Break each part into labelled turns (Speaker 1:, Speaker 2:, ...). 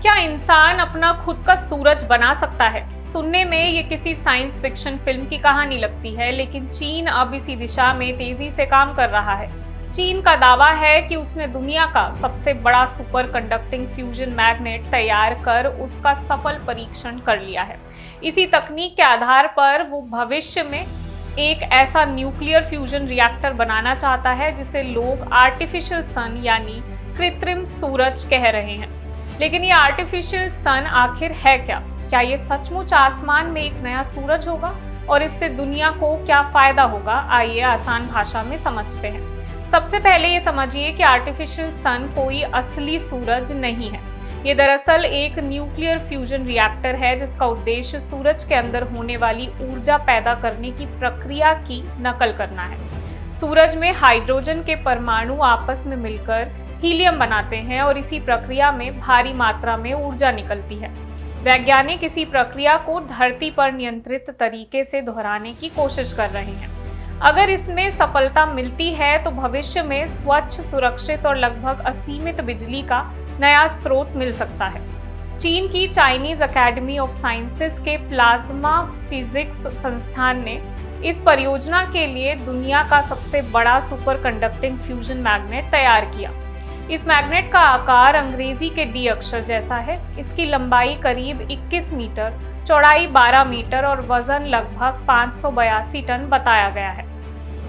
Speaker 1: क्या इंसान अपना खुद का सूरज बना सकता है? सुनने में ये किसी साइंस फिक्शन फिल्म की कहानी लगती है, लेकिन चीन अब इसी दिशा में तेजी से काम कर रहा है। चीन का दावा है कि उसने दुनिया का सबसे बड़ा सुपर कंडक्टिंग फ्यूजन मैग्नेट तैयार कर उसका सफल परीक्षण कर लिया है। इसी तकनीक के आधार पर वो भविष्य में एक ऐसा न्यूक्लियर फ्यूजन रिएक्टर बनाना चाहता है जिसे लोग आर्टिफिशियल सन यानी कृत्रिम सूरज कह रहे हैं। लेकिन ये आर्टिफिशियल सन आखिर है क्या? क्या ये सचमुच आसमान में एक नया सूरज होगा और इससे दुनिया को क्या फायदा होगा? आइए आसान भाषा में समझते हैं। सबसे पहले ये समझिए कि आर्टिफिशियल सन कोई असली सूरज नहीं है। ये दरअसल एक न्यूक्लियर फ्यूजन रिएक्टर है जिसका उद्देश्य सूरज के अंदर होने वाली ऊर्जा पैदा करने की प्रक्रिया की नकल करना है। सूरज में हाइड्रोजन के परमाणु आपस में मिलकर हीलियम बनाते हैं और इसी प्रक्रिया में भारी मात्रा में ऊर्जा निकलती है। वैज्ञानिक इसी प्रक्रिया को धरती पर नियंत्रित तरीके से दोहराने की कोशिश कर रहे हैं। अगर इसमें सफलता मिलती है तो भविष्य में स्वच्छ, सुरक्षित और लगभग असीमित बिजली का नया स्रोत मिल सकता है। चीन की चाइनीज एकेडमी ऑफ साइंसेस के प्लाज्मा फिजिक्स संस्थान ने इस परियोजना के लिए दुनिया का सबसे बड़ा सुपर कंडक्टिंग फ्यूजन मैग्नेट तैयार किया। इस मैग्नेट का आकार अंग्रेजी के डी अक्षर जैसा है। इसकी लंबाई करीब 21 मीटर, चौड़ाई 12 मीटर और वजन लगभग 582 टन बताया गया है।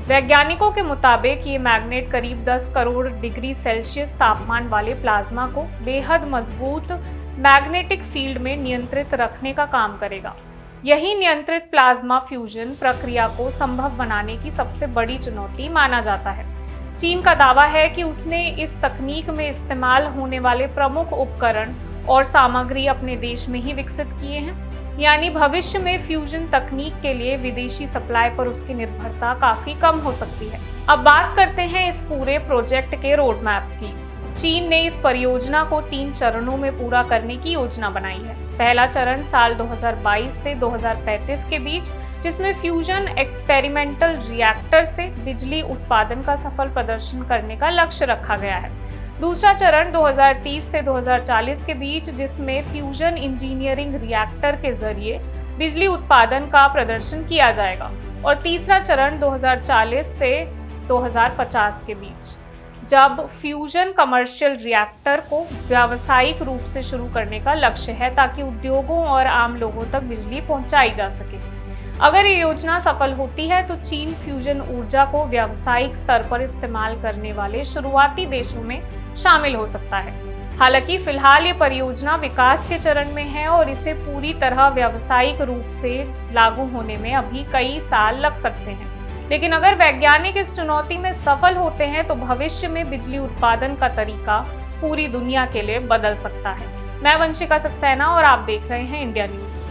Speaker 1: वैज्ञानिकों के मुताबिक ये मैग्नेट करीब 10 करोड़ डिग्री सेल्सियस तापमान वाले प्लाज्मा को बेहद मजबूत मैग्नेटिक फील्ड में नियंत्रित रखने का काम करेगा। यही नियंत्रित प्लाज्मा फ्यूजन प्रक्रिया को संभव बनाने की सबसे बड़ी चुनौती माना जाता है। चीन का दावा है कि उसने इस तकनीक में इस्तेमाल होने वाले प्रमुख उपकरण और सामग्री अपने देश में ही विकसित किए हैं, यानी भविष्य में फ्यूजन तकनीक के लिए विदेशी सप्लाई पर उसकी निर्भरता काफी कम हो सकती है। अब बात करते हैं इस पूरे प्रोजेक्ट के रोड मैप की। चीन ने इस परियोजना को 3 चरणों में पूरा करने की योजना बनाई है। पहला चरण साल 2022 से 2035 के बीच, जिसमें फ्यूजन एक्सपेरिमेंटल रिएक्टर से बिजली उत्पादन का सफल प्रदर्शन करने का लक्ष्य रखा गया है। दूसरा चरण 2030 से 2040 के बीच, जिसमें फ्यूजन इंजीनियरिंग रिएक्टर के जरिए बिजली उत्पादन का प्रदर्शन किया जाएगा। और तीसरा चरण 2040 से 2050 के बीच, जब फ्यूजन कमर्शियल रिएक्टर को व्यावसायिक रूप से शुरू करने का लक्ष्य है ताकि उद्योगों और आम लोगों तक बिजली पहुंचाई जा सके। अगर ये योजना सफल होती है तो चीन फ्यूजन ऊर्जा को व्यावसायिक स्तर पर इस्तेमाल करने वाले शुरुआती देशों में शामिल हो सकता है। हालांकि फिलहाल ये परियोजना विकास के चरण में है और इसे पूरी तरह व्यावसायिक रूप से लागू होने में अभी कई साल लग सकते हैं। लेकिन अगर वैज्ञानिक इस चुनौती में सफल होते हैं तो भविष्य में बिजली उत्पादन का तरीका पूरी दुनिया के लिए बदल सकता है। मैं वंशिका सक्सेना और आप देख रहे हैं इंडिया न्यूज़।